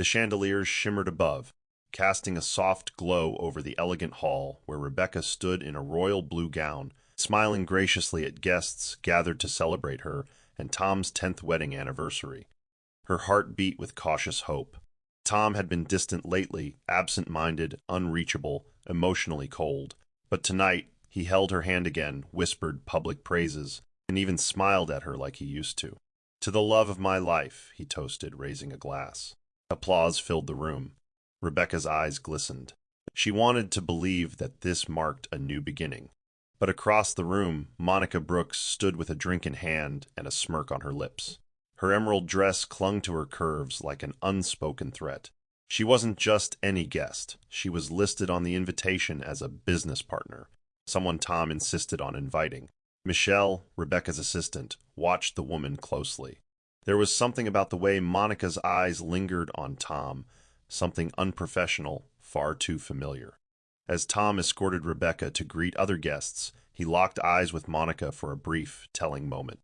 The chandeliers shimmered above, casting a soft glow over the elegant hall where Rebecca stood in a royal blue gown, smiling graciously at guests gathered to celebrate her and Tom's 10th wedding anniversary. Her heart beat with cautious hope. Tom had been distant lately, absent-minded, unreachable, emotionally cold. But tonight, he held her hand again, whispered public praises, and even smiled at her like he used to. "To the love of my life," he toasted, raising a glass. Applause filled the room. Rebecca's eyes glistened. She wanted to believe that this marked a new beginning. But across the room, Monica Brooks stood with a drink in hand and a smirk on her lips. Her emerald dress clung to her curves like an unspoken threat. She wasn't just any guest. She was listed on the invitation as a business partner, someone Tom insisted on inviting. Michelle, Rebecca's assistant, watched the woman closely. There was something about the way Monica's eyes lingered on Tom, something unprofessional, far too familiar. As Tom escorted Rebecca to greet other guests, he locked eyes with Monica for a brief, telling moment.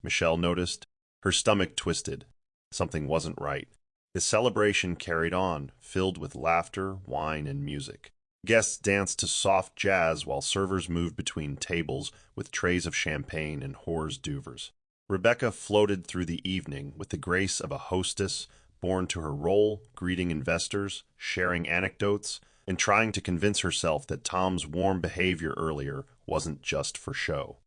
Michelle noticed. Her stomach twisted. Something wasn't right. The celebration carried on, filled with laughter, wine, and music. Guests danced to soft jazz while servers moved between tables with trays of champagne and hors d'oeuvres. Rebecca floated through the evening with the grace of a hostess born to her role, greeting investors, sharing anecdotes, and trying to convince herself that Tom's warm behavior earlier wasn't just for show.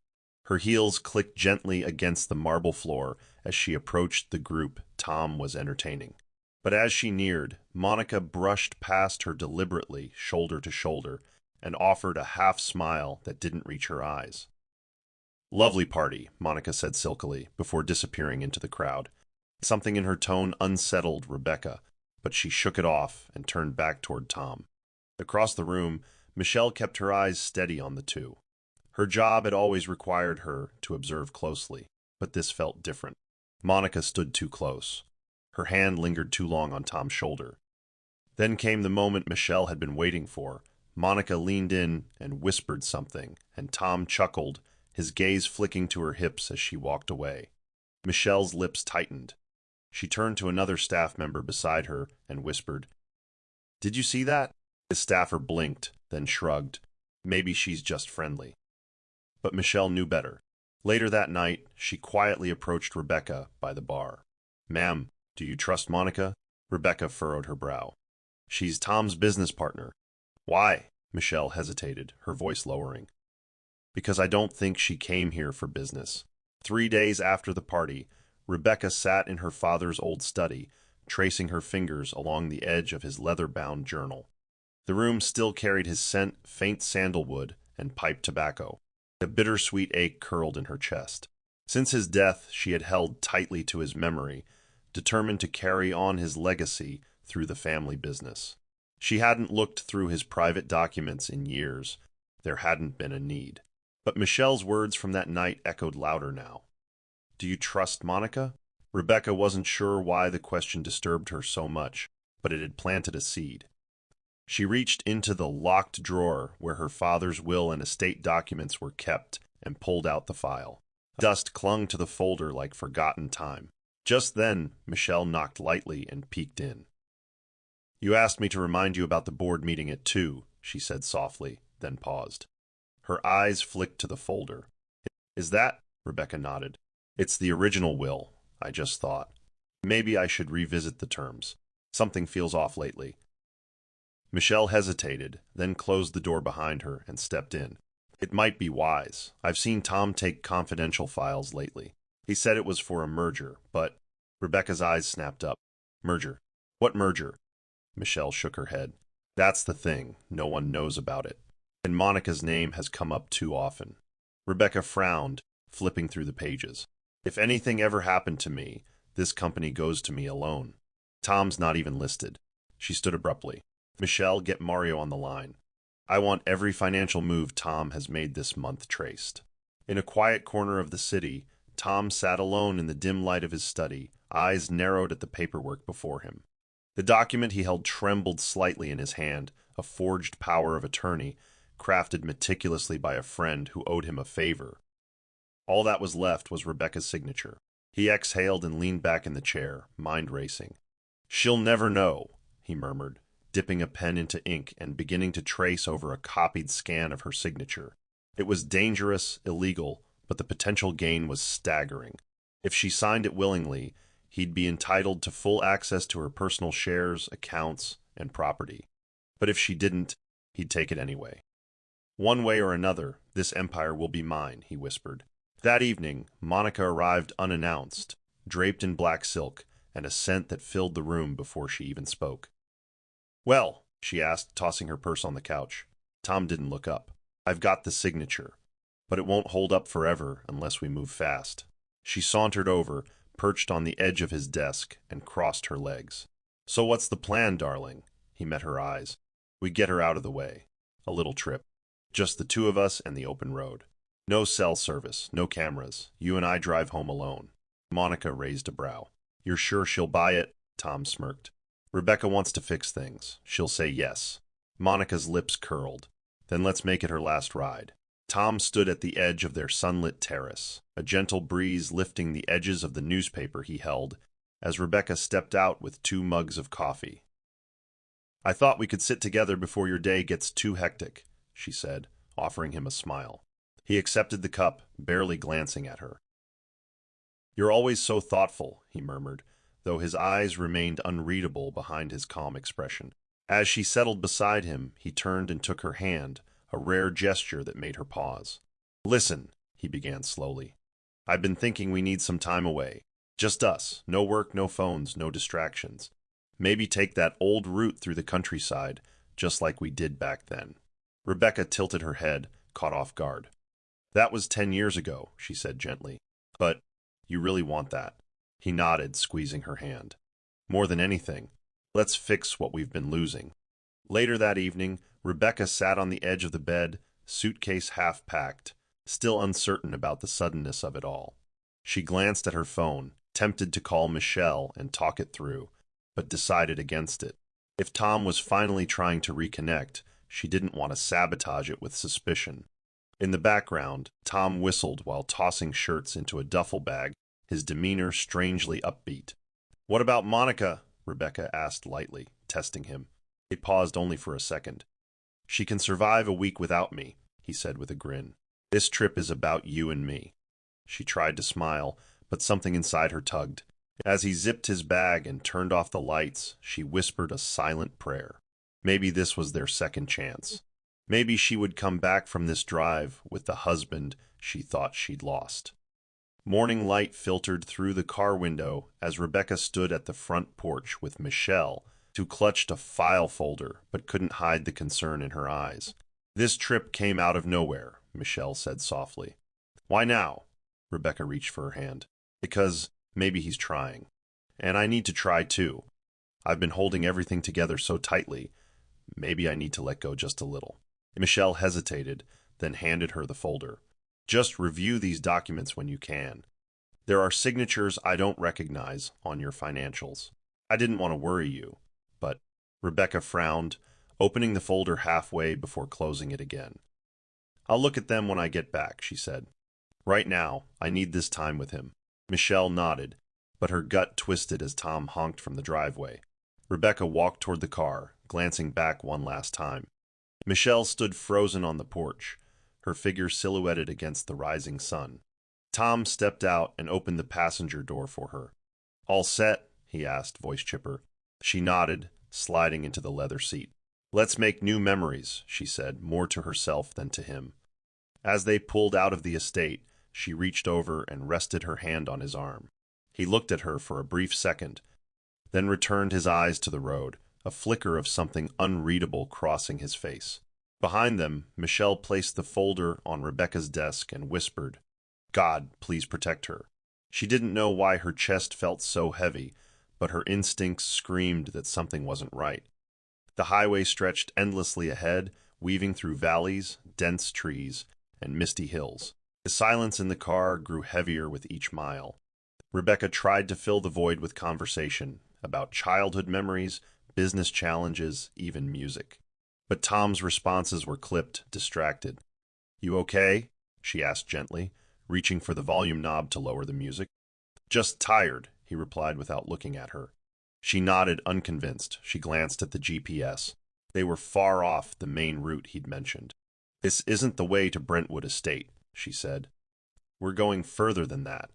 Her heels clicked gently against the marble floor as she approached the group Tom was entertaining. But as she neared, Monica brushed past her deliberately, shoulder to shoulder, and offered a half smile that didn't reach her eyes. "Lovely party," Monica said silkily, before disappearing into the crowd. Something in her tone unsettled Rebecca, but she shook it off and turned back toward Tom. Across the room, Michelle kept her eyes steady on the two. Her job had always required her to observe closely, but this felt different. Monica stood too close. Her hand lingered too long on Tom's shoulder. Then came the moment Michelle had been waiting for. Monica leaned in and whispered something, and Tom chuckled, his gaze flicking to her hips as she walked away. Michelle's lips tightened. She turned to another staff member beside her and whispered, "Did you see that?" The staffer blinked, then shrugged. Maybe she's just friendly. But Michelle knew better. Later that night, she quietly approached Rebecca by the bar. "Ma'am, do you trust Monica?" Rebecca furrowed her brow. "She's Tom's business partner." "Why?" Michelle hesitated, her voice lowering. "Because I don't think she came here for business." 3 days after the party, Rebecca sat in her father's old study, tracing her fingers along the edge of his leather-bound journal. The room still carried his scent, faint sandalwood, and pipe tobacco. A bittersweet ache curled in her chest. Since his death, she had held tightly to his memory, determined to carry on his legacy through the family business. She hadn't looked through his private documents in years. There hadn't been a need. But Michelle's words from that night echoed louder now. "Do you trust Monica?" Rebecca wasn't sure why the question disturbed her so much, but it had planted a seed. She reached into the locked drawer where her father's will and estate documents were kept and pulled out the file. Dust clung to the folder like forgotten time. Just then, Michelle knocked lightly and peeked in. "You asked me to remind you about the board meeting at 2, she said softly, then paused. Her eyes flicked to the folder. "Is that?" Rebecca nodded. "It's the original will, I just thought. Maybe I should revisit the terms. Something feels off lately." Michelle hesitated, then closed the door behind her and stepped in. "It might be wise. I've seen Tom take confidential files lately. He said it was for a merger, but—" Rebecca's eyes snapped up. "Merger? What merger?" Michelle shook her head. "That's the thing. No one knows about it. And Monica's name has come up too often." Rebecca frowned, flipping through the pages. "If anything ever happened to me, this company goes to me alone. Tom's not even listed." She stood abruptly. "Michelle, get Mario on the line. I want every financial move Tom has made this month traced." In a quiet corner of the city, Tom sat alone in the dim light of his study, eyes narrowed at the paperwork before him. The document he held trembled slightly in his hand, a forged power of attorney, crafted meticulously by a friend who owed him a favor. All that was left was Rebecca's signature. He exhaled and leaned back in the chair, mind racing. She'll never know, he murmured, dipping a pen into ink and beginning to trace over a copied scan of her signature. It was dangerous, illegal, but the potential gain was staggering. If she signed it willingly, he'd be entitled to full access to her personal shares, accounts, and property. But if she didn't, he'd take it anyway. One way or another, this empire will be mine, he whispered. That evening, Monica arrived unannounced, draped in black silk, and a scent that filled the room before she even spoke. "Well," she asked, tossing her purse on the couch. Tom didn't look up. "I've got the signature, but it won't hold up forever unless we move fast." She sauntered over, perched on the edge of his desk, and crossed her legs. "So what's the plan, darling?" He met her eyes. "We get her out of the way. A little trip. Just the two of us and the open road. No cell service, no cameras. You and I drive home alone." Monica raised a brow. "You're sure she'll buy it?" Tom smirked. "Rebecca wants to fix things. She'll say yes." Monica's lips curled. "Then let's make it her last ride." Tom stood at the edge of their sunlit terrace, a gentle breeze lifting the edges of the newspaper he held, as Rebecca stepped out with 2 mugs of coffee. "I thought we could sit together before your day gets too hectic," she said, offering him a smile. He accepted the cup, barely glancing at her. "You're always so thoughtful," he murmured, though his eyes remained unreadable behind his calm expression. As she settled beside him, he turned and took her hand, a rare gesture that made her pause. "Listen," he began slowly. "I've been thinking we need some time away. Just us. No work, no phones, no distractions. Maybe take that old route through the countryside, just like we did back then." Rebecca tilted her head, caught off guard. "That was 10 years ago," she said gently. "But you really want that?" He nodded, squeezing her hand. "More than anything, let's fix what we've been losing." Later that evening, Rebecca sat on the edge of the bed, suitcase half packed, still uncertain about the suddenness of it all. She glanced at her phone, tempted to call Michelle and talk it through, but decided against it. If Tom was finally trying to reconnect, she didn't want to sabotage it with suspicion. In the background, Tom whistled while tossing shirts into a duffel bag, his demeanor strangely upbeat. "What about Monica?" Rebecca asked lightly, testing him. He paused only for a second. "She can survive a week without me," he said with a grin. "This trip is about you and me." She tried to smile, but something inside her tugged. As he zipped his bag and turned off the lights, she whispered a silent prayer. Maybe this was their second chance. Maybe she would come back from this drive with the husband she thought she'd lost. Morning light filtered through the car window as Rebecca stood at the front porch with Michelle, who clutched a file folder but couldn't hide the concern in her eyes. "This trip came out of nowhere," Michelle said softly. "Why now?" Rebecca reached for her hand. "Because maybe he's trying. And I need to try too. I've been holding everything together so tightly. Maybe I need to let go just a little." Michelle hesitated, then handed her the folder. "Just review these documents when you can. There are signatures I don't recognize on your financials. I didn't want to worry you, but..." Rebecca frowned, opening the folder halfway before closing it again. "I'll look at them when I get back," she said. "Right now, I need this time with him." Michelle nodded, but her gut twisted as Tom honked from the driveway. Rebecca walked toward the car, glancing back one last time. Michelle stood frozen on the porch, her figure silhouetted against the rising sun. Tom stepped out and opened the passenger door for her. "All set?" he asked, voice chipper. She nodded, sliding into the leather seat. "Let's make new memories," she said, more to herself than to him. As they pulled out of the estate, she reached over and rested her hand on his arm. He looked at her for a brief second, then returned his eyes to the road, a flicker of something unreadable crossing his face. Behind them, Michelle placed the folder on Rebecca's desk and whispered, "God, please protect her." She didn't know why her chest felt so heavy, but her instincts screamed that something wasn't right. The highway stretched endlessly ahead, weaving through valleys, dense trees, and misty hills. The silence in the car grew heavier with each mile. Rebecca tried to fill the void with conversation about childhood memories, business challenges, even music. But Tom's responses were clipped, distracted. "You okay?" she asked gently, reaching for the volume knob to lower the music. "Just tired," he replied without looking at her. She nodded, unconvinced. She glanced at the GPS. They were far off the main route he'd mentioned. This isn't the way to Brentwood Estate, she said. We're going further than that.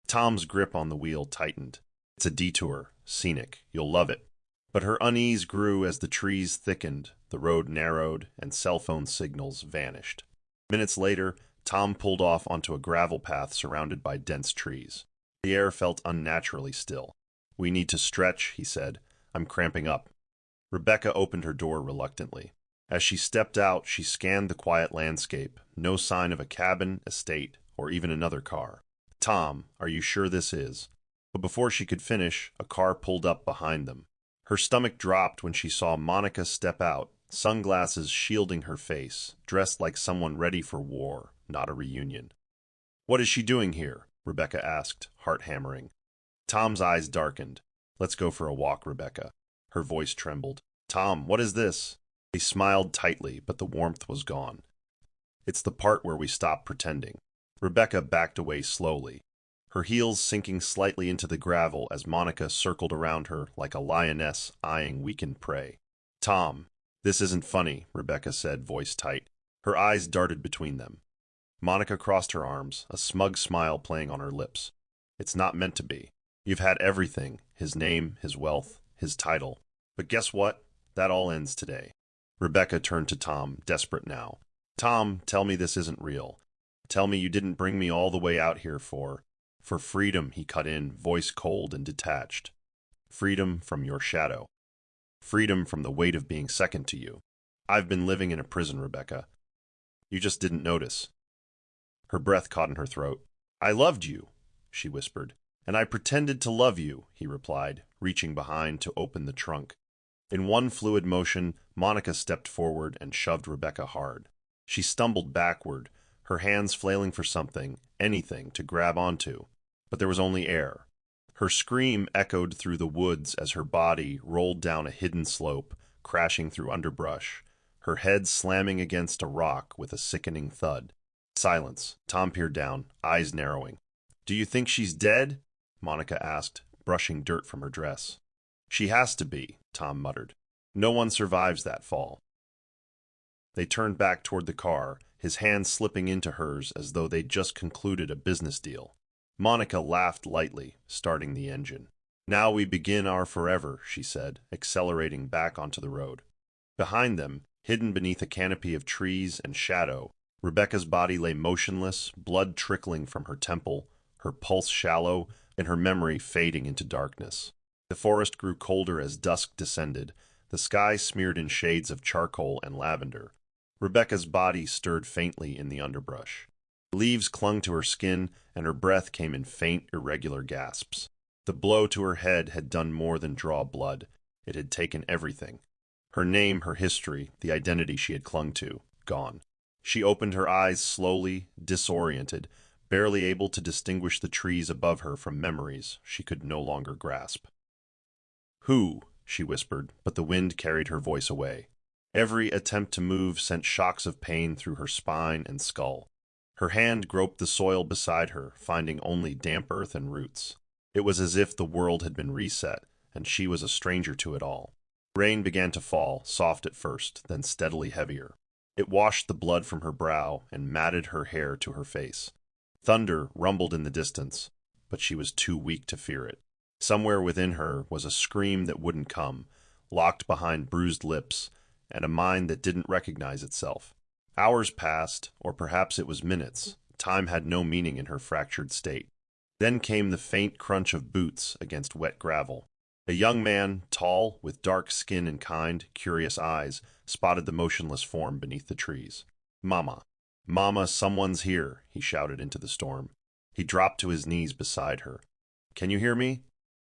Tom's grip on the wheel tightened. It's a detour, scenic. You'll love it. But her unease grew as the trees thickened, the road narrowed, and cell phone signals vanished. Minutes later, Tom pulled off onto a gravel path surrounded by dense trees. The air felt unnaturally still. We need to stretch, he said. I'm cramping up. Rebecca opened her door reluctantly. As she stepped out, she scanned the quiet landscape. No sign of a cabin, estate, or even another car. Tom, are you sure this is? But before she could finish, a car pulled up behind them. Her stomach dropped when she saw Monica step out, sunglasses shielding her face, dressed like someone ready for war, not a reunion. What is she doing here? Rebecca asked, heart hammering. Tom's eyes darkened. Let's go for a walk, Rebecca. Her voice trembled. Tom, what is this? He smiled tightly, but the warmth was gone. It's the part where we stop pretending. Rebecca backed away slowly, her heels sinking slightly into the gravel as Monica circled around her like a lioness eyeing weakened prey. Tom, this isn't funny, Rebecca said, voice tight. Her eyes darted between them. Monica crossed her arms, a smug smile playing on her lips. It's not meant to be. You've had everything, his name, his wealth, his title. But guess what? That all ends today. Rebecca turned to Tom, desperate now. Tom, tell me this isn't real. Tell me you didn't bring me all the way out here for freedom, he cut in, voice cold and detached. Freedom from your shadow. Freedom from the weight of being second to you. I've been living in a prison, Rebecca. You just didn't notice. Her breath caught in her throat. I loved you, she whispered. And I pretended to love you, he replied, reaching behind to open the trunk. In one fluid motion, Monica stepped forward and shoved Rebecca hard. She stumbled backward, her hands flailing for something, anything, to grab onto. But there was only air. Her scream echoed through the woods as her body rolled down a hidden slope, crashing through underbrush, her head slamming against a rock with a sickening thud. Silence. Tom peered down, eyes narrowing. Do you think she's dead? Monica asked, brushing dirt from her dress. She has to be, Tom muttered. No one survives that fall. They turned back toward the car, his hand slipping into hers as though they'd just concluded a business deal. Monica laughed lightly, starting the engine. Now we begin our forever, she said, accelerating back onto the road. Behind them, hidden beneath a canopy of trees and shadow, Rebecca's body lay motionless, blood trickling from her temple, her pulse shallow, and her memory fading into darkness. The forest grew colder as dusk descended, the sky smeared in shades of charcoal and lavender. Rebecca's body stirred faintly in the underbrush. Leaves clung to her skin, and her breath came in faint, irregular gasps. The blow to her head had done more than draw blood. It had taken everything. Her name, her history, the identity she had clung to, gone. She opened her eyes slowly, disoriented, barely able to distinguish the trees above her from memories she could no longer grasp. Who? She whispered, but the wind carried her voice away. Every attempt to move sent shocks of pain through her spine and skull. Her hand groped the soil beside her, finding only damp earth and roots. It was as if the world had been reset, and she was a stranger to it all. Rain began to fall, soft at first, then steadily heavier. It washed the blood from her brow and matted her hair to her face. Thunder rumbled in the distance, but she was too weak to fear it. Somewhere within her was a scream that wouldn't come, locked behind bruised lips, and a mind that didn't recognize itself. Hours passed, or perhaps it was minutes. Time had no meaning in her fractured state. Then came the faint crunch of boots against wet gravel. A young man, tall, with dark skin and kind, curious eyes, spotted the motionless form beneath the trees. Mama. Mama, someone's here, he shouted into the storm. He dropped to his knees beside her. Can you hear me?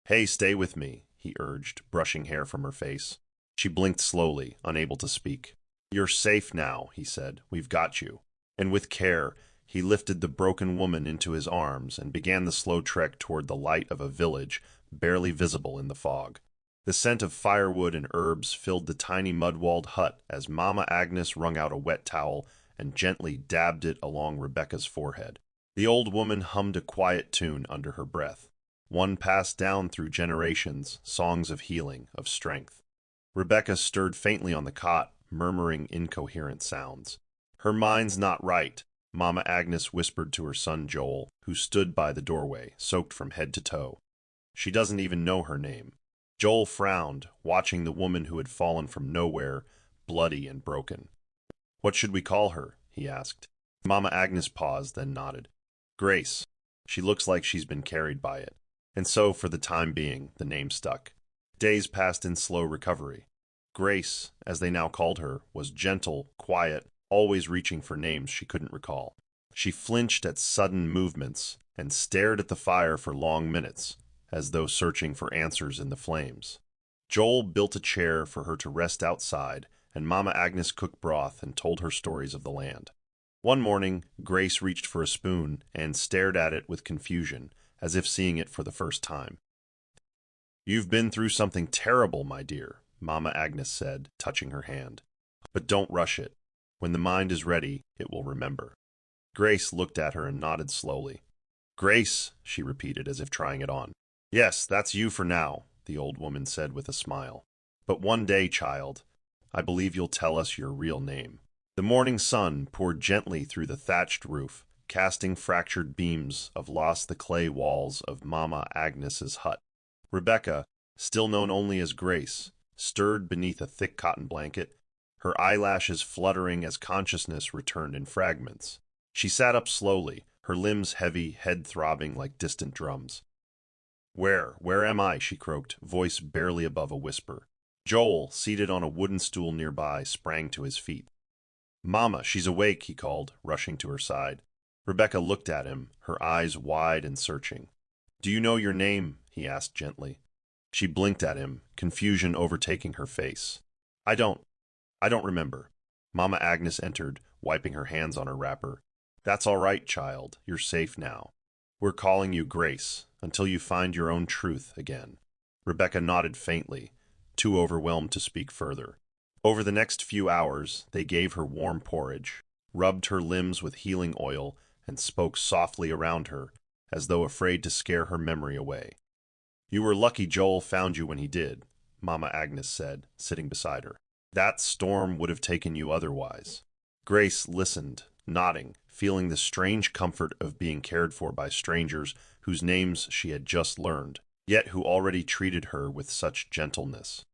Hey, stay with me, he urged, brushing hair from her face. She blinked slowly, unable to speak. You're safe now, he said. We've got you. And with care, he lifted the broken woman into his arms and began the slow trek toward the light of a village barely visible in the fog. The scent of firewood and herbs filled the tiny mud-walled hut as Mama Agnes wrung out a wet towel and gently dabbed it along Rebecca's forehead. The old woman hummed a quiet tune under her breath. one passed down through generations, songs of healing, of strength. Rebecca stirred faintly on the cot, murmuring incoherent sounds. Her mind's not right, Mama Agnes whispered to her son Joel, who stood by the doorway, soaked from head to toe. She doesn't even know her name. Joel frowned, watching the woman who had fallen from nowhere, bloody and broken. What should we call her? He asked. Mama Agnes paused, then nodded. Grace. She looks like she's been carried by it. And so, for the time being, the name stuck. Days passed in slow recovery. Grace, as they now called her, was gentle, quiet, always reaching for names she couldn't recall. She flinched at sudden movements and stared at the fire for long minutes, as though searching for answers in the flames. Joel built a chair for her to rest outside, and Mama Agnes cooked broth and told her stories of the land. One morning, Grace reached for a spoon and stared at it with confusion, as if seeing it for the first time. You've been through something terrible, my dear, Mama Agnes said, touching her hand. But don't rush it. When the mind is ready, it will remember. Grace looked at her and nodded slowly. Grace, she repeated as if trying it on. Yes, that's you for now, the old woman said with a smile. But one day, child, I believe you'll tell us your real name. The morning sun poured gently through the thatched roof, casting fractured beams of the clay walls of Mama Agnes's hut. Rebecca, still known only as Grace, stirred beneath a thick cotton blanket, her eyelashes fluttering as consciousness returned in fragments. She sat up slowly, her limbs heavy, head throbbing like distant drums. Where am I? She croaked, voice barely above a whisper. Joel, seated on a wooden stool nearby, sprang to his feet. Mama, she's awake, he called, rushing to her side. Rebecca looked at him, her eyes wide and searching. Do you know your name? He asked gently. She blinked at him, confusion overtaking her face. I don't remember. Mama Agnes entered, wiping her hands on her wrapper. That's all right, child. You're safe now. We're calling you Grace, until you find your own truth again. Rebecca nodded faintly, too overwhelmed to speak further. Over the next few hours, they gave her warm porridge, rubbed her limbs with healing oil, and spoke softly around her, as though afraid to scare her memory away. You were lucky Joel found you when he did, Mama Agnes said, sitting beside her. That storm would have taken you otherwise. Grace listened, nodding, feeling the strange comfort of being cared for by strangers whose names she had just learned, yet who already treated her with such gentleness.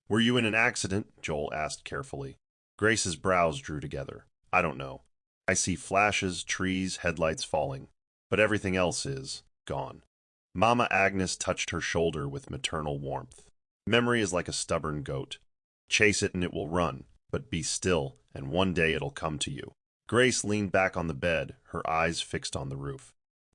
Were you in an accident? Joel asked carefully. Grace's brows drew together. I don't know. I see flashes, trees, headlights falling, but everything else is gone. Mama Agnes touched her shoulder with maternal warmth. Memory is like a stubborn goat. Chase it and it will run, but be still, and one day it'll come to you. Grace leaned back on the bed, her eyes fixed on the roof.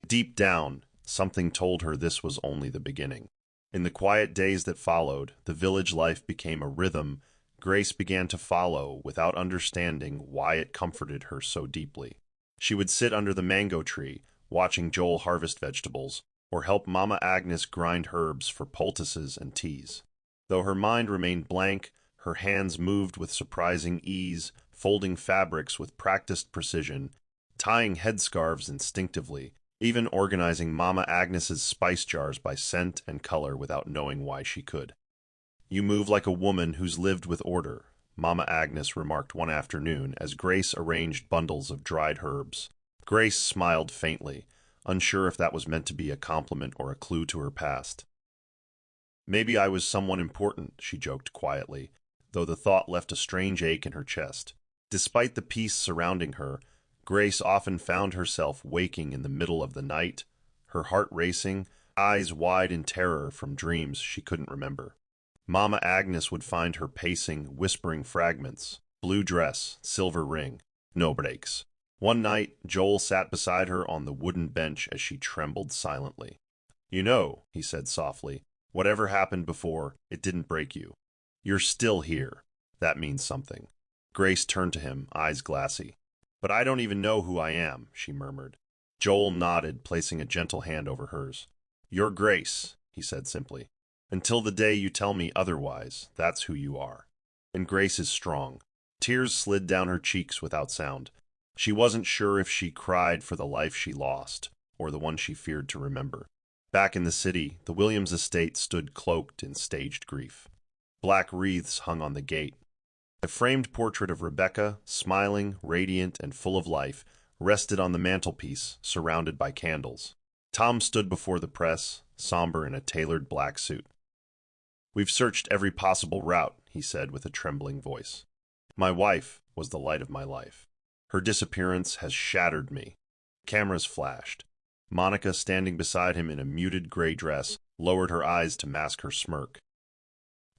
Deep down, something told her this was only the beginning. In the quiet days that followed, the village life became a rhythm Grace began to follow without understanding why it comforted her so deeply. She would sit under the mango tree, watching Joel harvest vegetables, or help Mama Agnes grind herbs for poultices and teas. Though her mind remained blank, her hands moved with surprising ease, folding fabrics with practiced precision, tying headscarves instinctively, even organizing Mama Agnes's spice jars by scent and color without knowing why she could. You move like a woman who's lived with order, Mama Agnes remarked one afternoon as Grace arranged bundles of dried herbs. Grace smiled faintly, unsure if that was meant to be a compliment or a clue to her past. Maybe I was someone important, she joked quietly, though the thought left a strange ache in her chest. Despite the peace surrounding her, Grace often found herself waking in the middle of the night, her heart racing, eyes wide in terror from dreams she couldn't remember. Mama Agnes would find her pacing, whispering fragments, blue dress, silver ring, no breaks. One night, Joel sat beside her on the wooden bench as she trembled silently. You know, he said softly, whatever happened before, it didn't break you. You're still here. That means something. Grace turned to him, eyes glassy. But I don't even know who I am, she murmured. Joel nodded, placing a gentle hand over hers. You're Grace, he said simply. Until the day you tell me otherwise, that's who you are. And Grace is strong. Tears slid down her cheeks without sound. She wasn't sure if she cried for the life she lost, or the one she feared to remember. Back in the city, the Williams estate stood cloaked in staged grief. Black wreaths hung on the gate. A framed portrait of Rebecca, smiling, radiant, and full of life, rested on the mantelpiece, surrounded by candles. Tom stood before the press, somber in a tailored black suit. "We've searched every possible route," he said with a trembling voice. "My wife was the light of my life. Her disappearance has shattered me." Cameras flashed. Monica, standing beside him in a muted gray dress, lowered her eyes to mask her smirk.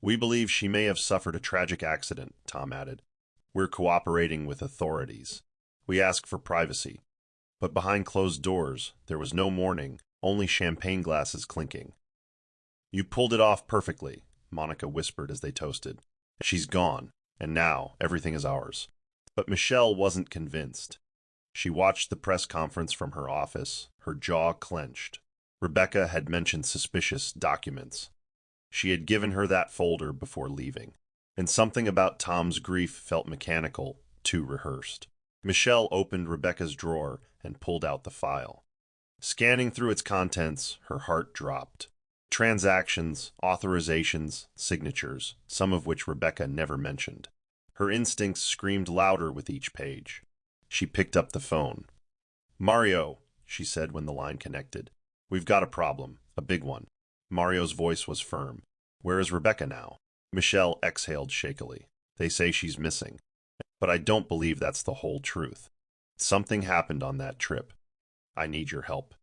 "We believe she may have suffered a tragic accident," Tom added. "We're cooperating with authorities. We ask for privacy." But behind closed doors, there was no mourning, only champagne glasses clinking. "You pulled it off perfectly," Monica whispered as they toasted. "She's gone, and now everything is ours." But Michelle wasn't convinced. She watched the press conference from her office, her jaw clenched. Rebecca had mentioned suspicious documents. She had given her that folder before leaving. And something about Tom's grief felt mechanical, too rehearsed. Michelle opened Rebecca's drawer and pulled out the file. Scanning through its contents, her heart dropped. Transactions, authorizations, signatures, some of which Rebecca never mentioned. Her instincts screamed louder with each page. She picked up the phone. "Mario," she said when the line connected. "We've got a problem, a big one." Mario's voice was firm. "Where is Rebecca now?" Michelle exhaled shakily. "They say she's missing. But I don't believe that's the whole truth. Something happened on that trip. I need your help."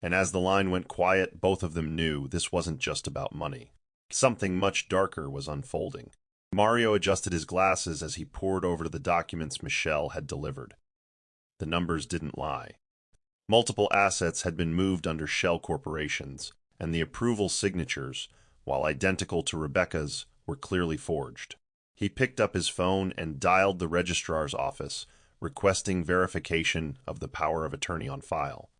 And as the line went quiet, both of them knew this wasn't just about money. Something much darker was unfolding. Mario adjusted his glasses as he pored over the documents Michelle had delivered. The numbers didn't lie. Multiple assets had been moved under shell corporations, and the approval signatures, while identical to Rebecca's, were clearly forged. He picked up his phone and dialed the registrar's office, requesting verification of the power of attorney on file.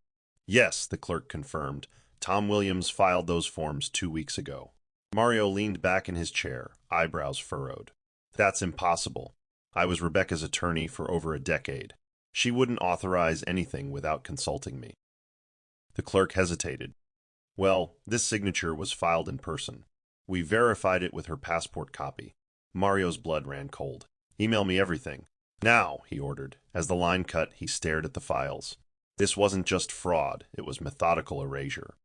"Yes," the clerk confirmed. "Tom Williams filed those forms 2 weeks ago." Mario leaned back in his chair, eyebrows furrowed. "That's impossible. I was Rebecca's attorney for over a decade. She wouldn't authorize anything without consulting me." The clerk hesitated. "Well, this signature was filed in person. We verified it with her passport copy." Mario's blood ran cold. "Email me everything." "Now," he ordered. As the line cut, he stared at the files. This wasn't just fraud, it was methodical erasure.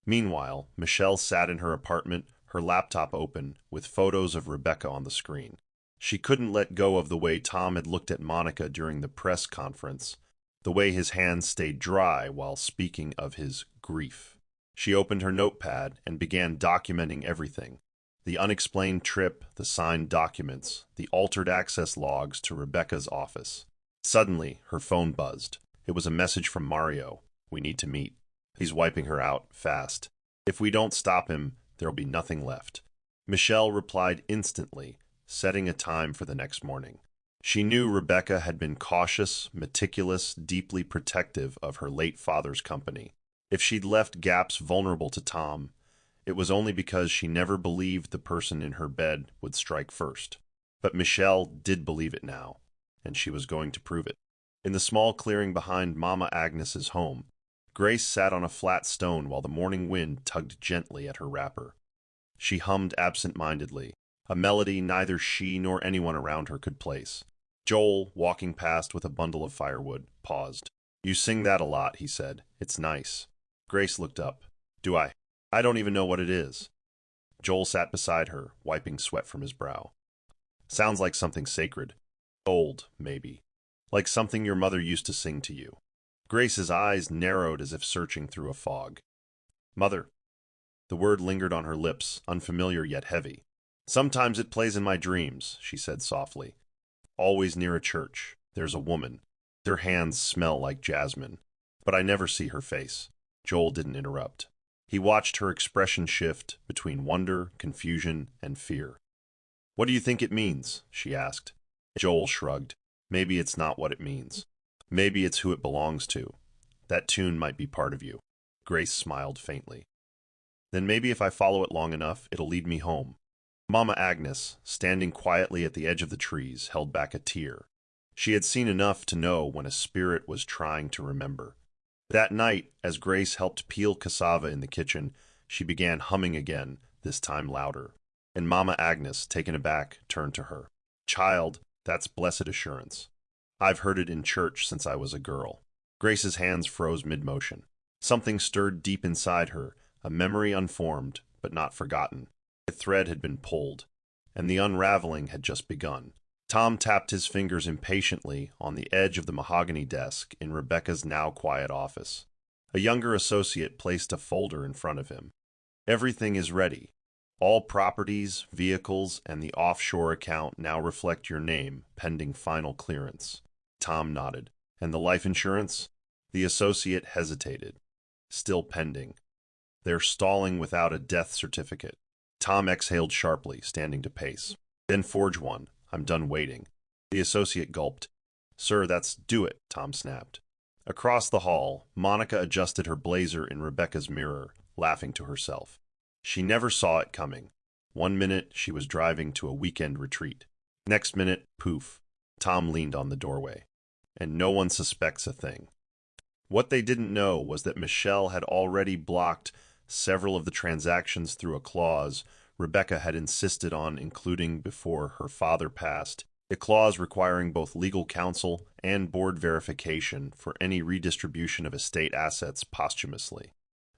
Meanwhile, Michelle sat in her apartment, her laptop open, with photos of Rebecca on the screen. She couldn't let go of the way Tom had looked at Monica during the press conference, the way his hands stayed dry while speaking of his grief. She opened her notepad and began documenting everything. The unexplained trip, the signed documents, the altered access logs to Rebecca's office. Suddenly, her phone buzzed. It was a message from Mario. "We need to meet. He's wiping her out, fast. If we don't stop him, there'll be nothing left." Michelle replied instantly, setting a time for the next morning. She knew Rebecca had been cautious, meticulous, deeply protective of her late father's company. If she'd left gaps vulnerable to Tom, it was only because she never believed the person in her bed would strike first. But Michelle did believe it now, and she was going to prove it. In the small clearing behind Mama Agnes's home, Grace sat on a flat stone while the morning wind tugged gently at her wrapper. She hummed absent-mindedly, a melody neither she nor anyone around her could place. Joel, walking past with a bundle of firewood, paused. "You sing that a lot," he said. "It's nice." Grace looked up. "Do I? I don't even know what it is." Joel sat beside her, wiping sweat from his brow. "Sounds like something sacred. Old, maybe. Like something your mother used to sing to you." Grace's eyes narrowed as if searching through a fog. "Mother." The word lingered on her lips, unfamiliar yet heavy. "Sometimes it plays in my dreams," she said softly. "Always near a church. There's a woman. Her hands smell like jasmine. But I never see her face." Joel didn't interrupt. He watched her expression shift between wonder, confusion, and fear. "What do you think it means?" she asked. Joel shrugged. "Maybe it's not what it means. Maybe it's who it belongs to. That tune might be part of you." Grace smiled faintly. "Then maybe if I follow it long enough, it'll lead me home." Mama Agnes, standing quietly at the edge of the trees, held back a tear. She had seen enough to know when a spirit was trying to remember. That night, as Grace helped peel cassava in the kitchen, she began humming again, this time louder. And Mama Agnes, taken aback, turned to her. Child, that's blessed assurance. I've heard it in church since I was a girl. Grace's hands froze mid-motion. Something stirred deep inside her, a memory unformed, but not forgotten. A thread had been pulled, and the unraveling had just begun. Tom tapped his fingers impatiently on the edge of the mahogany desk in Rebecca's now quiet office. A younger associate placed a folder in front of him. Everything is ready. All properties, vehicles, and the offshore account now reflect your name, pending final clearance. Tom nodded. And the life insurance? The associate hesitated. Still pending. They're stalling without a death certificate. Tom exhaled sharply, standing to pace. Then forge one. I'm done waiting. The associate gulped. Sir, that's do it, Tom snapped. Across the hall, Monica adjusted her blazer in Rebecca's mirror, laughing to herself. She never saw it coming. 1 minute, she was driving to a weekend retreat. Next minute, poof, Tom leaned on the doorway. And no one suspects a thing. What they didn't know was that Michelle had already blocked several of the transactions through a clause Rebecca had insisted on including before her father passed, a clause requiring both legal counsel and board verification for any redistribution of estate assets posthumously.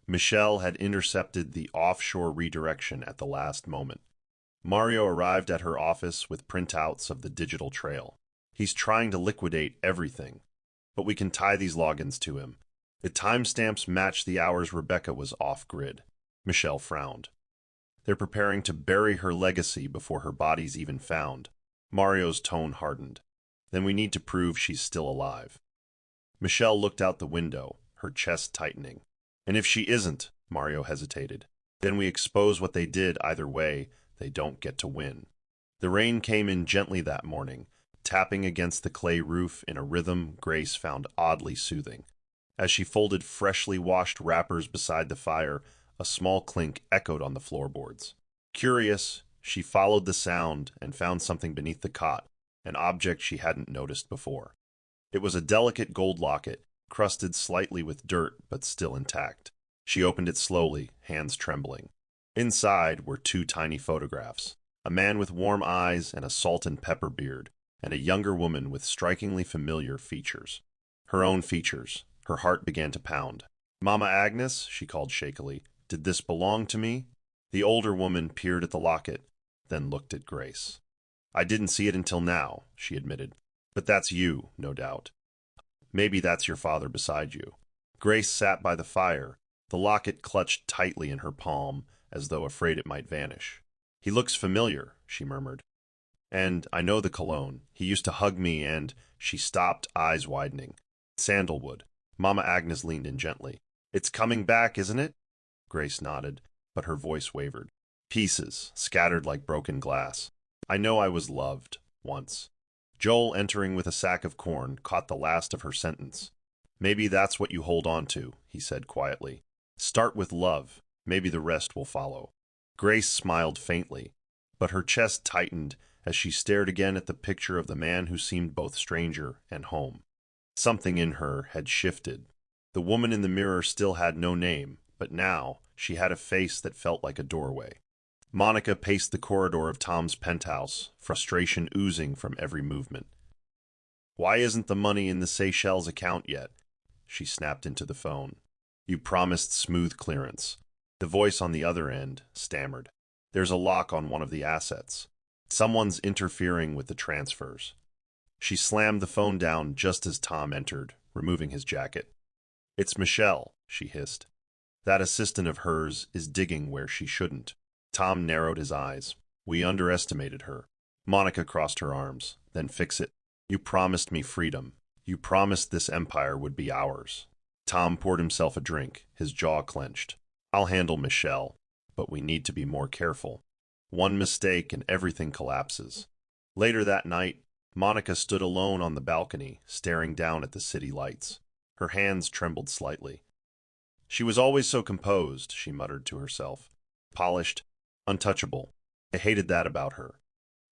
Michelle had intercepted the offshore redirection at the last moment. Mario arrived at her office with printouts of the digital trail. He's trying to liquidate everything, but we can tie these logins to him. The timestamps match the hours Rebecca was off-grid. Michelle frowned. They're preparing to bury her legacy before her body's even found. Mario's tone hardened. Then we need to prove she's still alive. Michelle looked out the window, her chest tightening. And if she isn't, Mario hesitated, then we expose what they did either way, they don't get to win. The rain came in gently that morning, tapping against the clay roof in a rhythm Grace found oddly soothing. As she folded freshly washed wrappers beside the fire, a small clink echoed on the floorboards. Curious, she followed the sound and found something beneath the cot, an object she hadn't noticed before. It was a delicate gold locket, crusted slightly with dirt but still intact. She opened it slowly, hands trembling. Inside were 2 tiny photographs, a man with warm eyes and a salt and pepper beard, and a younger woman with strikingly familiar features. Her own features. Her heart began to pound. Mama Agnes, she called shakily, did this belong to me? The older woman peered at the locket, then looked at Grace. I didn't see it until now, she admitted. But that's you, no doubt. Maybe that's your father beside you. Grace sat by the fire, the locket clutched tightly in her palm, as though afraid it might vanish. He looks familiar, she murmured. And I know the cologne. He used to hug me and... She stopped, eyes widening. Sandalwood. Mama Agnes leaned in gently. It's coming back, isn't it? Grace nodded, but her voice wavered. Pieces, scattered like broken glass. I know I was loved, once. Joel, entering with a sack of corn, caught the last of her sentence. Maybe that's what you hold on to, he said quietly. Start with love. Maybe the rest will follow. Grace smiled faintly, but her chest tightened as she stared again at the picture of the man who seemed both stranger and home. Something in her had shifted. The woman in the mirror still had no name, but now she had a face that felt like a doorway. Monica paced the corridor of Tom's penthouse, frustration oozing from every movement. Why isn't the money in the Seychelles account yet? She snapped into the phone. You promised smooth clearance. The voice on the other end stammered. There's a lock on one of the assets. Someone's interfering with the transfers. She slammed the phone down just as Tom entered, removing his jacket. It's Michelle, she hissed. That assistant of hers is digging where she shouldn't. Tom narrowed his eyes. We underestimated her. Monica crossed her arms. Then fix it. You promised me freedom. You promised this empire would be ours. Tom poured himself a drink, his jaw clenched. I'll handle Michelle, but we need to be more careful. One mistake and everything collapses. Later that night, Monica stood alone on the balcony, staring down at the city lights. Her hands trembled slightly. She was always so composed, she muttered to herself. Polished, untouchable. I hated that about her.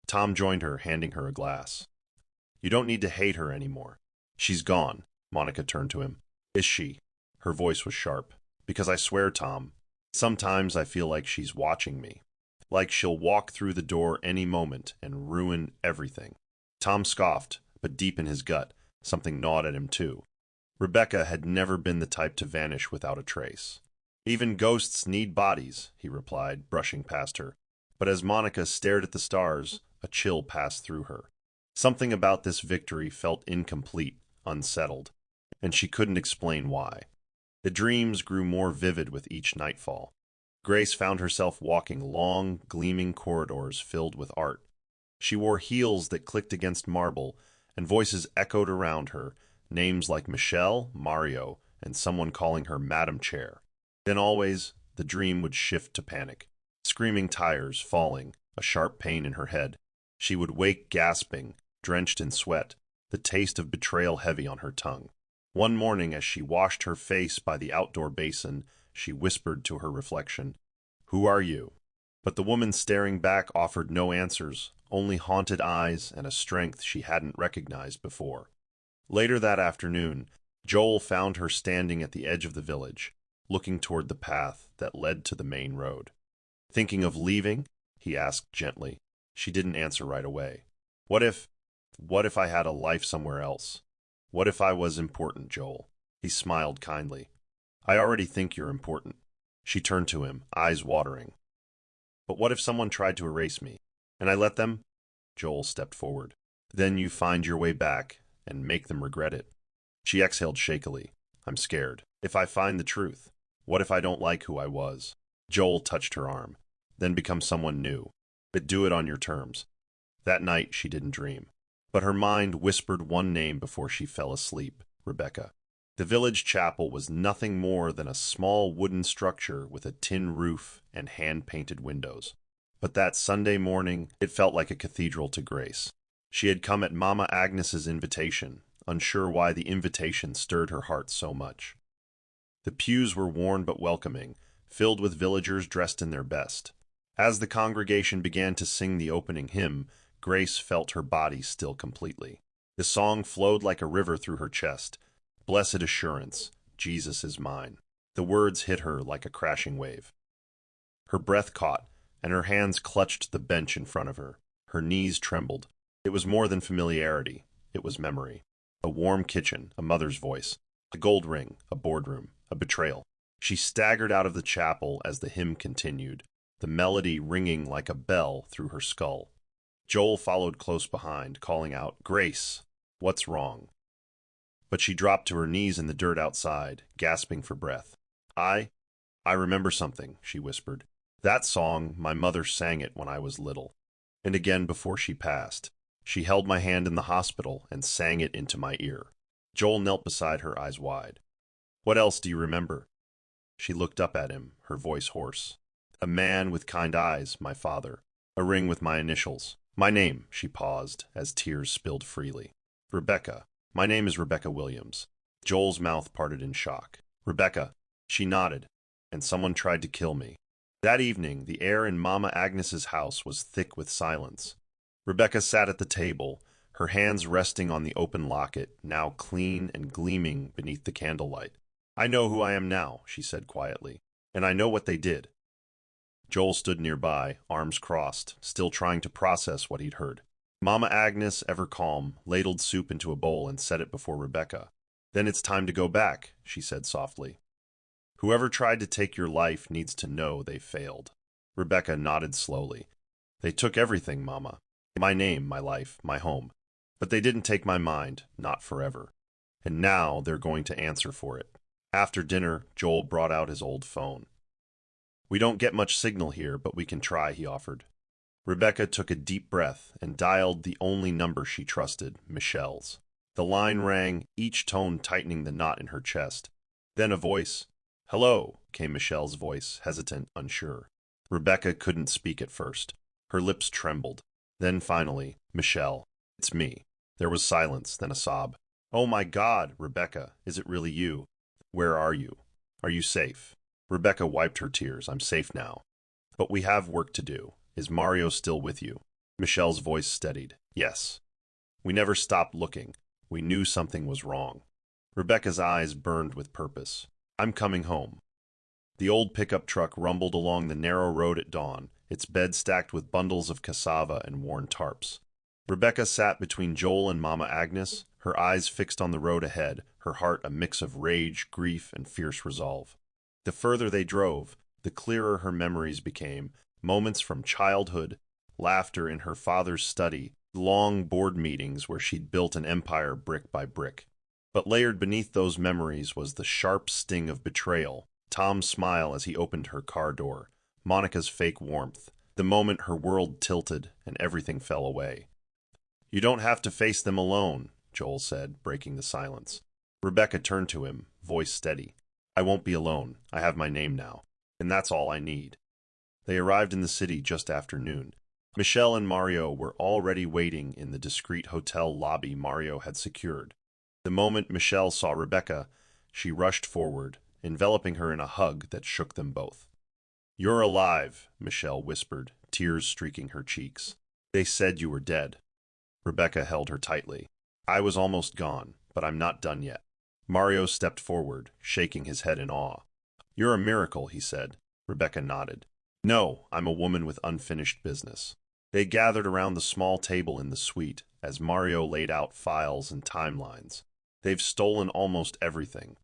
Tom joined her, handing her a glass. You don't need to hate her anymore. She's gone. Monica turned to him. Is she? Her voice was sharp. Because I swear, Tom, sometimes I feel like she's watching me. Like she'll walk through the door any moment and ruin everything. Tom scoffed, but deep in his gut, something gnawed at him too. Rebecca had never been the type to vanish without a trace. Even ghosts need bodies, he replied, brushing past her. But as Monica stared at the stars, a chill passed through her. Something about this victory felt incomplete, unsettled, and she couldn't explain why. The dreams grew more vivid with each nightfall. Grace found herself walking long, gleaming corridors filled with art. She wore heels that clicked against marble, and voices echoed around her, names like Michelle, Mario, and someone calling her Madam Chair. Then always, the dream would shift to panic. Screaming tires falling, a sharp pain in her head. She would wake gasping, drenched in sweat, the taste of betrayal heavy on her tongue. One morning, as she washed her face by the outdoor basin, she whispered to her reflection, "Who are you?" But the woman staring back offered no answers, only haunted eyes and a strength she hadn't recognized before. Later that afternoon, Joel found her standing at the edge of the village, looking toward the path that led to the main road. "Thinking of leaving?" he asked gently. She didn't answer right away. What if I had a life somewhere else? What if I was important, Joel?" He smiled kindly. "I already think you're important." She turned to him, eyes watering. "But what if someone tried to erase me, and I let them?" Joel stepped forward. "Then you find your way back, and make them regret it." She exhaled shakily. "I'm scared. If I find the truth, what if I don't like who I was?" Joel touched her arm. "Then become someone new. But do it on your terms." That night she didn't dream. But her mind whispered one name before she fell asleep, Rebecca. The village chapel was nothing more than a small wooden structure with a tin roof and hand-painted windows. But that Sunday morning, it felt like a cathedral to Grace. She had come at Mama Agnes's invitation, unsure why the invitation stirred her heart so much. The pews were worn but welcoming, filled with villagers dressed in their best. As the congregation began to sing the opening hymn, Grace felt her body still completely. The song flowed like a river through her chest. "Blessed assurance, Jesus is mine." The words hit her like a crashing wave. Her breath caught, and her hands clutched the bench in front of her. Her knees trembled. It was more than familiarity. It was memory. A warm kitchen, a mother's voice, a gold ring, a boardroom, a betrayal. She staggered out of the chapel as the hymn continued, the melody ringing like a bell through her skull. Joel followed close behind, calling out, "Grace, what's wrong?" But she dropped to her knees in the dirt outside, gasping for breath. I remember something," she whispered. "That song, my mother sang it when I was little. And again before she passed. She held my hand in the hospital and sang it into my ear." Joel knelt beside her, eyes wide. "What else do you remember?" She looked up at him, her voice hoarse. "A man with kind eyes, my father. A ring with my initials. My name," she paused, as tears spilled freely. "Rebecca. My name is Rebecca Williams." Joel's mouth parted in shock. "Rebecca." She nodded. "And someone tried to kill me." That evening, the air in Mama Agnes's house was thick with silence. Rebecca sat at the table, her hands resting on the open locket, now clean and gleaming beneath the candlelight. "I know who I am now," she said quietly, "and I know what they did." Joel stood nearby, arms crossed, still trying to process what he'd heard. Mama Agnes, ever calm, ladled soup into a bowl and set it before Rebecca. "Then it's time to go back," she said softly. "Whoever tried to take your life needs to know they failed." Rebecca nodded slowly. "They took everything, Mama. My name, my life, my home. But they didn't take my mind, not forever. And now they're going to answer for it." After dinner, Joel brought out his old phone. "We don't get much signal here, but we can try," he offered. Rebecca took a deep breath and dialed the only number she trusted, Michelle's. The line rang, each tone tightening the knot in her chest. Then a voice. "Hello," came Michelle's voice, hesitant, unsure. Rebecca couldn't speak at first. Her lips trembled. Then finally, "Michelle, it's me." There was silence, then a sob. "Oh my God, Rebecca, is it really you? Where are you? Are you safe?" Rebecca wiped her tears. "I'm safe now. But we have work to do. Is Mario still with you?" Michelle's voice steadied. "Yes." "We never stopped looking. We knew something was wrong." Rebecca's eyes burned with purpose. I'm coming home. The old pickup truck rumbled along the narrow road at dawn, its bed stacked with bundles of cassava and worn tarps. Rebecca sat between Joel and Mama Agnes, her eyes fixed on the road ahead, her heart a mix of rage, grief, and fierce resolve. The further they drove, the clearer her memories became, moments from childhood, laughter in her father's study, long board meetings where she'd built an empire brick by brick. But layered beneath those memories was the sharp sting of betrayal, Tom's smile as he opened her car door, Monica's fake warmth, the moment her world tilted and everything fell away. "You don't have to face them alone," Joel said, breaking the silence. Rebecca turned to him, voice steady. "I won't be alone. I have my name now, and that's all I need." They arrived in the city just after noon. Michelle and Mario were already waiting in the discreet hotel lobby Mario had secured. The moment Michelle saw Rebecca, she rushed forward, enveloping her in a hug that shook them both. "You're alive," Michelle whispered, tears streaking her cheeks. "They said you were dead." Rebecca held her tightly. "I was almost gone, but I'm not done yet." Mario stepped forward, shaking his head in awe. "You're a miracle," he said. Rebecca nodded. "No, I'm a woman with unfinished business." They gathered around the small table in the suite as Mario laid out files and timelines. "They've stolen almost everything.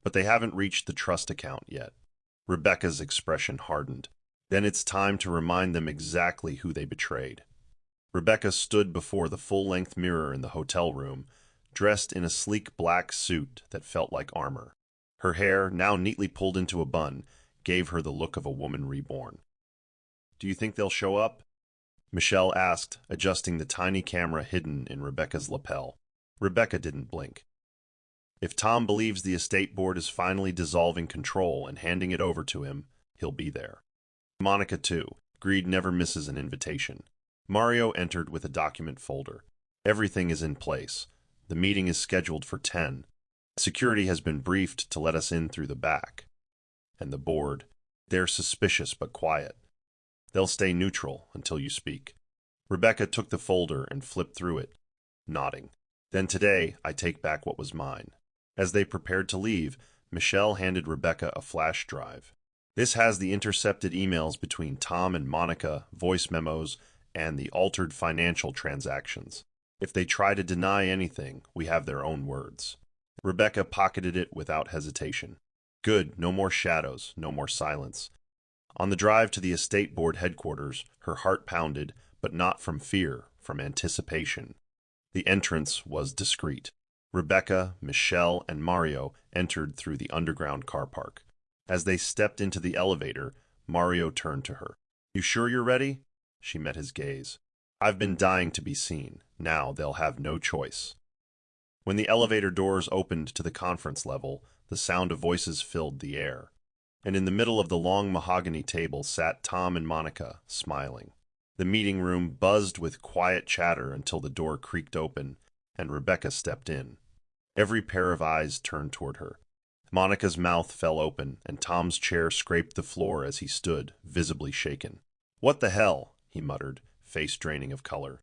But they haven't reached the trust account yet." Rebecca's expression hardened. "Then it's time to remind them exactly who they betrayed." Rebecca stood before the full-length mirror in the hotel room, dressed in a sleek black suit that felt like armor. Her hair, now neatly pulled into a bun, gave her the look of a woman reborn. "Do you think they'll show up?" Michelle asked, adjusting the tiny camera hidden in Rebecca's lapel. Rebecca didn't blink. "If Tom believes the estate board is finally dissolving control and handing it over to him, he'll be there." Monica, too. Greed never misses an invitation. Mario entered with a document folder. "Everything is in place. The meeting is scheduled for 10. Security has been briefed to let us in through the back." And the board, "They're suspicious but quiet. They'll stay neutral until you speak." Rebecca took the folder and flipped through it, nodding. "Then today, I take back what was mine." As they prepared to leave, Michelle handed Rebecca a flash drive. "This has the intercepted emails between Tom and Monica, voice memos, and the altered financial transactions. If they try to deny anything, we have their own words." Rebecca pocketed it without hesitation. Good, no more shadows, no more silence. On the drive to the estate board headquarters, her heart pounded, but not from fear, from anticipation. The entrance was discreet. Rebecca, Michelle, and Mario entered through the underground car park. As they stepped into the elevator, Mario turned to her. "You sure you're ready?" She met his gaze. "I've been dying to be seen. Now they'll have no choice." When the elevator doors opened to the conference level, the sound of voices filled the air. And in the middle of the long mahogany table sat Tom and Monica, smiling. The meeting room buzzed with quiet chatter until the door creaked open, and Rebecca stepped in. Every pair of eyes turned toward her. Monica's mouth fell open, and Tom's chair scraped the floor as he stood, visibly shaken. "What the hell?" he muttered, face draining of color.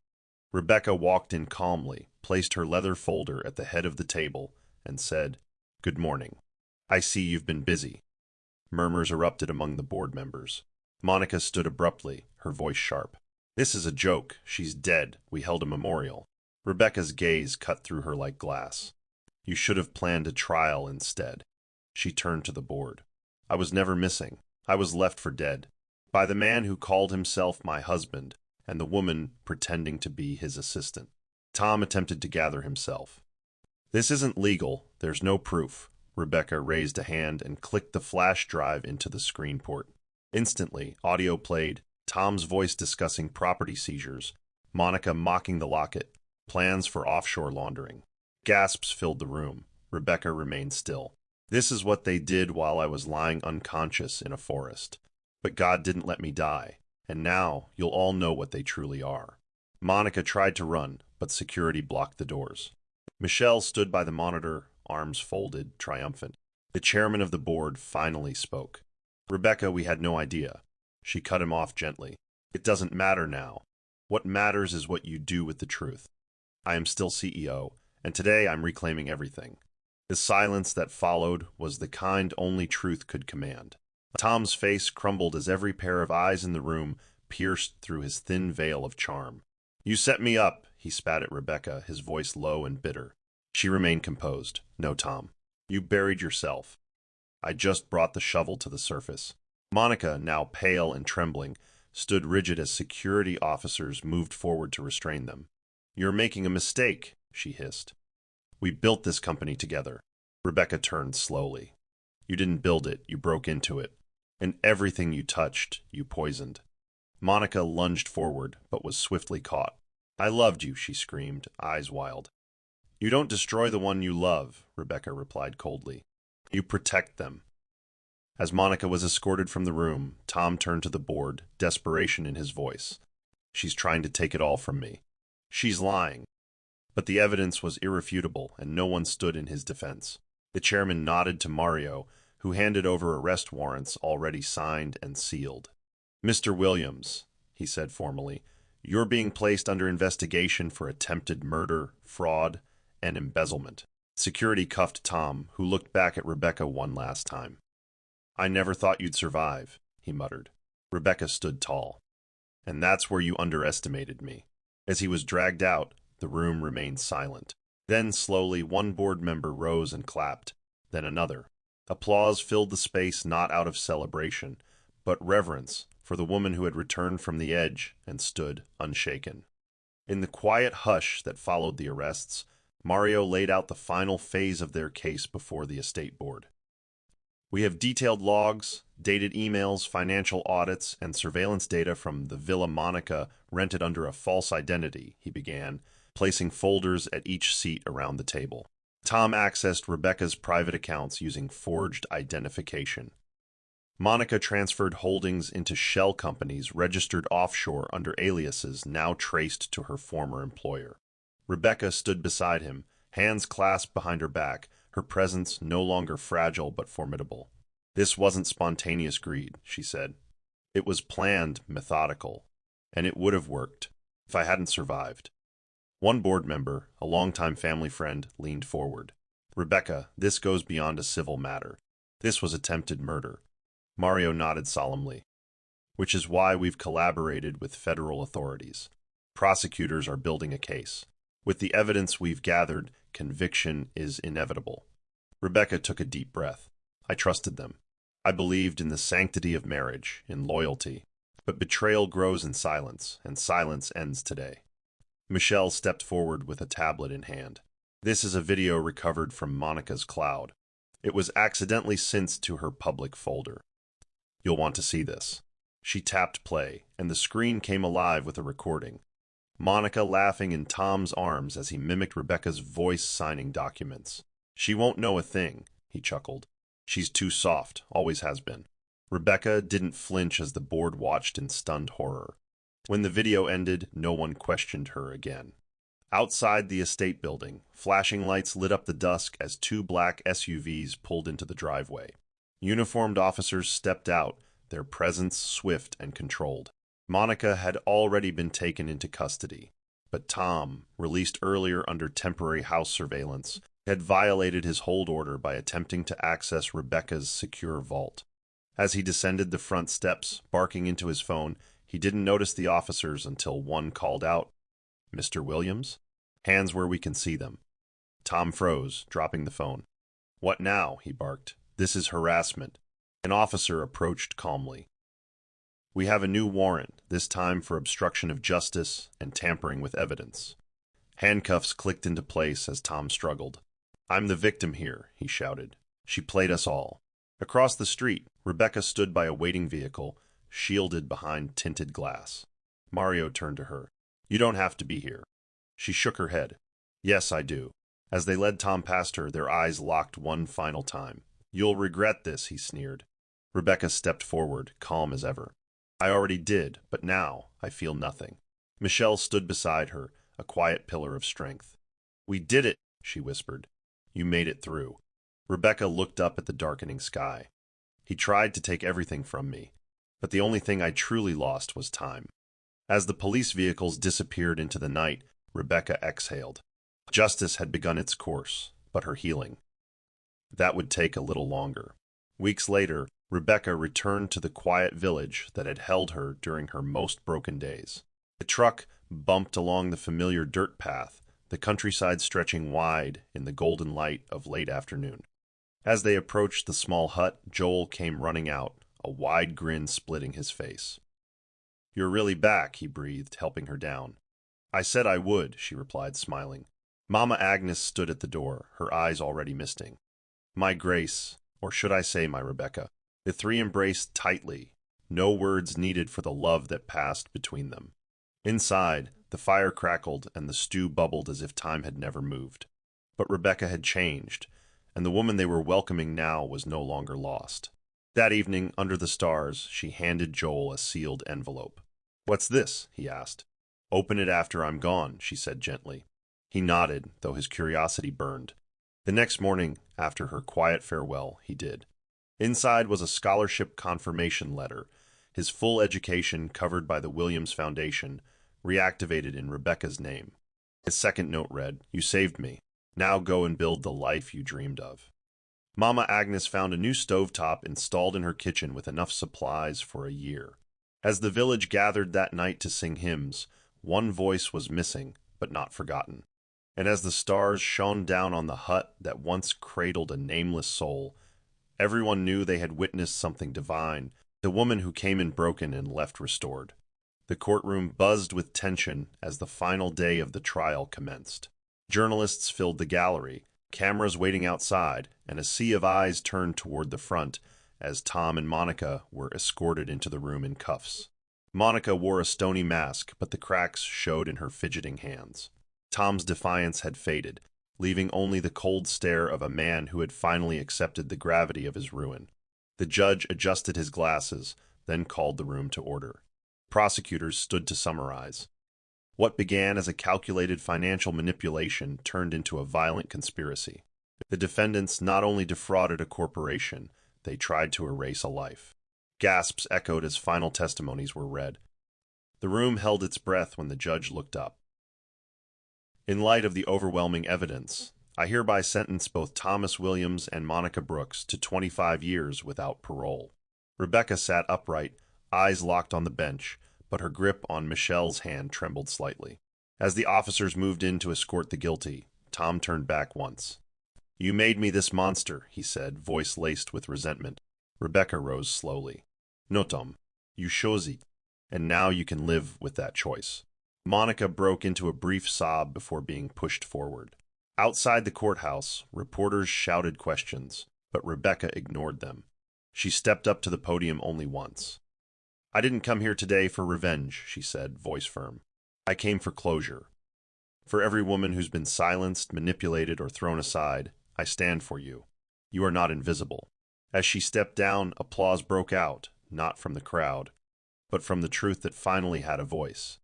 Rebecca walked in calmly, placed her leather folder at the head of the table, and said, "Good morning. I see you've been busy." Murmurs erupted among the board members. Monica stood abruptly, her voice sharp. "This is a joke. She's dead. We held a memorial." Rebecca's gaze cut through her like glass. "You should have planned a trial instead." She turned to the board. "I was never missing. I was left for dead. By the man who called himself my husband, and the woman pretending to be his assistant." Tom attempted to gather himself. "This isn't legal. There's no proof." Rebecca raised a hand and clicked the flash drive into the screen port. Instantly, audio played, Tom's voice discussing property seizures, Monica mocking the locket, plans for offshore laundering. Gasps filled the room. Rebecca remained still. "This is what they did while I was lying unconscious in a forest. But God didn't let me die, and now you'll all know what they truly are." Monica tried to run, but security blocked the doors. Michelle stood by the monitor, arms folded, triumphant. The chairman of the board finally spoke. "Rebecca, we had no idea." She cut him off gently. "It doesn't matter now. What matters is what you do with the truth. I am still CEO, and today I'm reclaiming everything. The silence that followed was the kind only truth could command. Tom's face crumbled as every pair of eyes in the room pierced through his thin veil of charm. "You set me up," he spat at Rebecca, his voice low and bitter. She remained composed. "No, Tom. You buried yourself. I just brought the shovel to the surface." Monica, now pale and trembling, stood rigid as security officers moved forward to restrain them. "You're making a mistake," she hissed. "We built this company together." Rebecca turned slowly. "You didn't build it, you broke into it. And everything you touched, you poisoned." Monica lunged forward, but was swiftly caught. "I loved you," she screamed, eyes wild. "You don't destroy the one you love," Rebecca replied coldly. "You protect them." As Monica was escorted from the room, Tom turned to the board, desperation in his voice. "She's trying to take it all from me. She's lying." But the evidence was irrefutable, and no one stood in his defense. The chairman nodded to Mario, who handed over arrest warrants already signed and sealed. "Mr. Williams," he said formally, "you're being placed under investigation for attempted murder, fraud, and embezzlement." Security cuffed Tom, who looked back at Rebecca one last time. "I never thought you'd survive," he muttered. Rebecca stood tall. "And that's where you underestimated me." As he was dragged out, the room remained silent. Then, slowly, one board member rose and clapped, then another. Applause filled the space not out of celebration, but reverence for the woman who had returned from the edge and stood unshaken. In the quiet hush that followed the arrests, Mario laid out the final phase of their case before the estate board. "We have detailed logs, dated emails, financial audits, and surveillance data from the Villa Monica rented under a false identity," he began, placing folders at each seat around the table. Tom accessed Rebecca's private accounts using forged identification. Monica transferred holdings into shell companies registered offshore under aliases now traced to her former employer. Rebecca stood beside him, hands clasped behind her back, her presence no longer fragile but formidable. "This wasn't spontaneous greed," she said. "It was planned, methodical, and it would have worked if I hadn't survived." One board member, a longtime family friend, leaned forward. "Rebecca, this goes beyond a civil matter. This was attempted murder." Mario nodded solemnly. "Which is why we've collaborated with federal authorities. Prosecutors are building a case. With the evidence we've gathered, conviction is inevitable." Rebecca took a deep breath. "I trusted them. I believed in the sanctity of marriage, in loyalty. But betrayal grows in silence, and silence ends today." Michelle stepped forward with a tablet in hand. "This is a video recovered from Monica's cloud. It was accidentally synced to her public folder. You'll want to see this." She tapped play, and the screen came alive with a recording. Monica laughing in Tom's arms as he mimicked Rebecca's voice signing documents. "She won't know a thing," he chuckled. "She's too soft, always has been." Rebecca didn't flinch as the board watched in stunned horror. When the video ended, no one questioned her again. Outside the estate building, flashing lights lit up the dusk as two black SUVs pulled into the driveway. Uniformed officers stepped out, their presence swift and controlled. Monica had already been taken into custody, but Tom, released earlier under temporary house surveillance, had violated his hold order by attempting to access Rebecca's secure vault. As he descended the front steps, barking into his phone, he didn't notice the officers until one called out, "Mr. Williams? Hands where we can see them." Tom froze, dropping the phone. "What now?" he barked. "This is harassment." An officer approached calmly. "We have a new warrant, this time for obstruction of justice and tampering with evidence." Handcuffs clicked into place as Tom struggled. "I'm the victim here," he shouted. "She played us all." Across the street, Rebecca stood by a waiting vehicle, shielded behind tinted glass. Mario turned to her. "You don't have to be here." She shook her head. "Yes, I do." As they led Tom past her, their eyes locked one final time. "You'll regret this," he sneered. Rebecca stepped forward, calm as ever. "I already did, but now I feel nothing." Michelle stood beside her, a quiet pillar of strength. "We did it," she whispered. "You made it through." Rebecca looked up at the darkening sky. "He tried to take everything from me, but the only thing I truly lost was time." As the police vehicles disappeared into the night, Rebecca exhaled. Justice had begun its course, but her healing That would take a little longer. Weeks later, Rebecca returned to the quiet village that had held her during her most broken days. The truck bumped along the familiar dirt path, the countryside stretching wide in the golden light of late afternoon. As they approached the small hut, Joel came running out, a wide grin splitting his face. "You're really back," he breathed, helping her down. "I said I would," she replied, smiling. Mama Agnes stood at the door, her eyes already misting. "My Grace, or should I say my Rebecca?" The three embraced tightly, no words needed for the love that passed between them. Inside, the fire crackled and the stew bubbled as if time had never moved. But Rebecca had changed, and the woman they were welcoming now was no longer lost. That evening, under the stars, she handed Joel a sealed envelope. "What's this?" he asked. "Open it after I'm gone," she said gently. He nodded, though his curiosity burned. The next morning, after her quiet farewell, he did. Inside was a scholarship confirmation letter, his full education covered by the Williams Foundation, reactivated in Rebecca's name. His second note read, "You saved me. Now go and build the life you dreamed of." Mama Agnes found a new stovetop installed in her kitchen with enough supplies for a year. As the village gathered that night to sing hymns, one voice was missing, but not forgotten. And as the stars shone down on the hut that once cradled a nameless soul, everyone knew they had witnessed something divine, the woman who came in broken and left restored. The courtroom buzzed with tension as the final day of the trial commenced. Journalists filled the gallery, cameras waiting outside, and a sea of eyes turned toward the front as Tom and Monica were escorted into the room in cuffs. Monica wore a stony mask, but the cracks showed in her fidgeting hands. Tom's defiance had faded, leaving only the cold stare of a man who had finally accepted the gravity of his ruin. The judge adjusted his glasses, then called the room to order. Prosecutors stood to summarize. What began as a calculated financial manipulation turned into a violent conspiracy. The defendants not only defrauded a corporation, they tried to erase a life. Gasps echoed as final testimonies were read. The room held its breath when the judge looked up. "In light of the overwhelming evidence, I hereby sentence both Thomas Williams and Monica Brooks to 25 years without parole." Rebecca sat upright, eyes locked on the bench, but her grip on Michelle's hand trembled slightly. As the officers moved in to escort the guilty, Tom turned back once. "You made me this monster," he said, voice laced with resentment. Rebecca rose slowly. "No, Tom, you chose it, and now you can live with that choice." Monica broke into a brief sob before being pushed forward. Outside the courthouse, reporters shouted questions, but Rebecca ignored them. She stepped up to the podium only once. "I didn't come here today for revenge," she said, voice firm. "I came for closure. For every woman who's been silenced, manipulated, or thrown aside, I stand for you. You are not invisible." As she stepped down, applause broke out, not from the crowd, but from the truth that finally had a voice.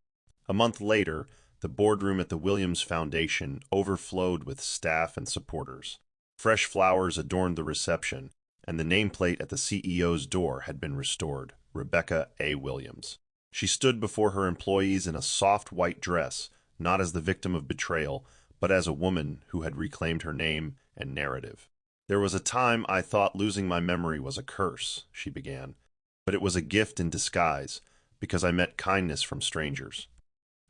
A month later, the boardroom at the Williams Foundation overflowed with staff and supporters. Fresh flowers adorned the reception, and the nameplate at the CEO's door had been restored, Rebecca A. Williams. She stood before her employees in a soft white dress, not as the victim of betrayal, but as a woman who had reclaimed her name and narrative. "There was a time I thought losing my memory was a curse," she began, "but it was a gift in disguise, because I met kindness from strangers.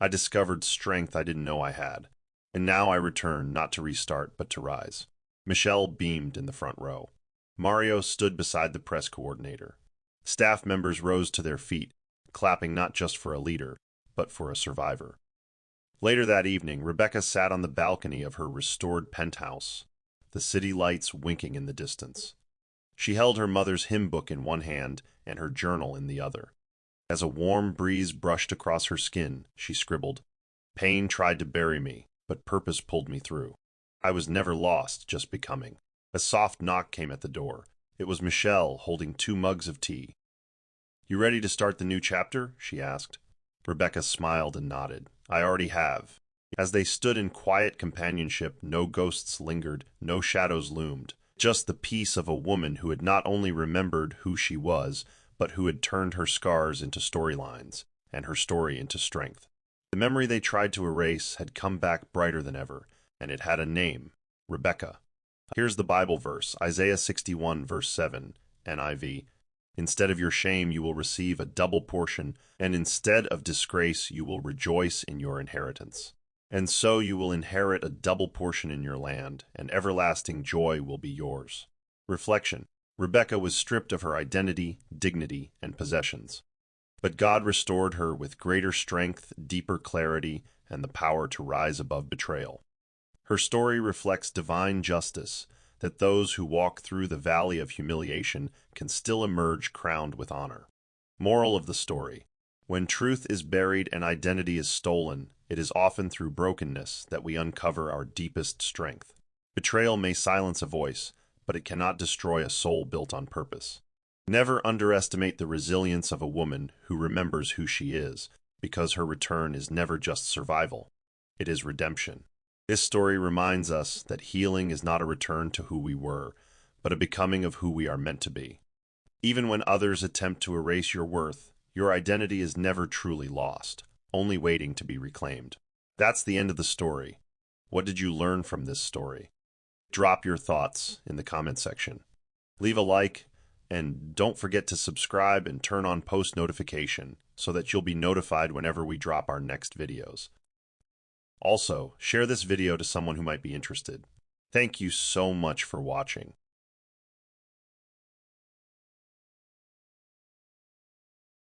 I discovered strength I didn't know I had, and now I return not to restart but to rise." Michelle beamed in the front row. Mario stood beside the press coordinator. Staff members rose to their feet, clapping not just for a leader, but for a survivor. Later that evening, Rebecca sat on the balcony of her restored penthouse, the city lights winking in the distance. She held her mother's hymn book in one hand and her journal in the other. As a warm breeze brushed across her skin, she scribbled, "Pain tried to bury me, but purpose pulled me through. I was never lost, just becoming." A soft knock came at the door. It was Michelle, holding 2 mugs of tea. "You ready to start the new chapter?" she asked. Rebecca smiled and nodded. "I already have." As they stood in quiet companionship, no ghosts lingered, no shadows loomed, just the peace of a woman who had not only remembered who she was, but who had turned her scars into storylines, and her story into strength. The memory they tried to erase had come back brighter than ever, and it had a name, Rebecca. Here's the Bible verse, Isaiah 61, verse 7, NIV. Instead of your shame, you will receive a double portion, and instead of disgrace, you will rejoice in your inheritance. And so you will inherit a double portion in your land, and everlasting joy will be yours. Reflection. Rebekah was stripped of her identity, dignity, and possessions. But God restored her with greater strength, deeper clarity, and the power to rise above betrayal. Her story reflects divine justice, that those who walk through the valley of humiliation can still emerge crowned with honor. Moral of the story. When truth is buried and identity is stolen, it is often through brokenness that we uncover our deepest strength. Betrayal may silence a voice, but it cannot destroy a soul built on purpose. Never underestimate the resilience of a woman who remembers who she is, because her return is never just survival. It is redemption. This story reminds us that healing is not a return to who we were, but a becoming of who we are meant to be. Even when others attempt to erase your worth, your identity is never truly lost, only waiting to be reclaimed. That's the end of the story. What did you learn from this story? Drop your thoughts in the comment section. Leave a like, and don't forget to subscribe and turn on post notification so that you'll be notified whenever we drop our next videos. Also, share this video to someone who might be interested. Thank you so much for watching.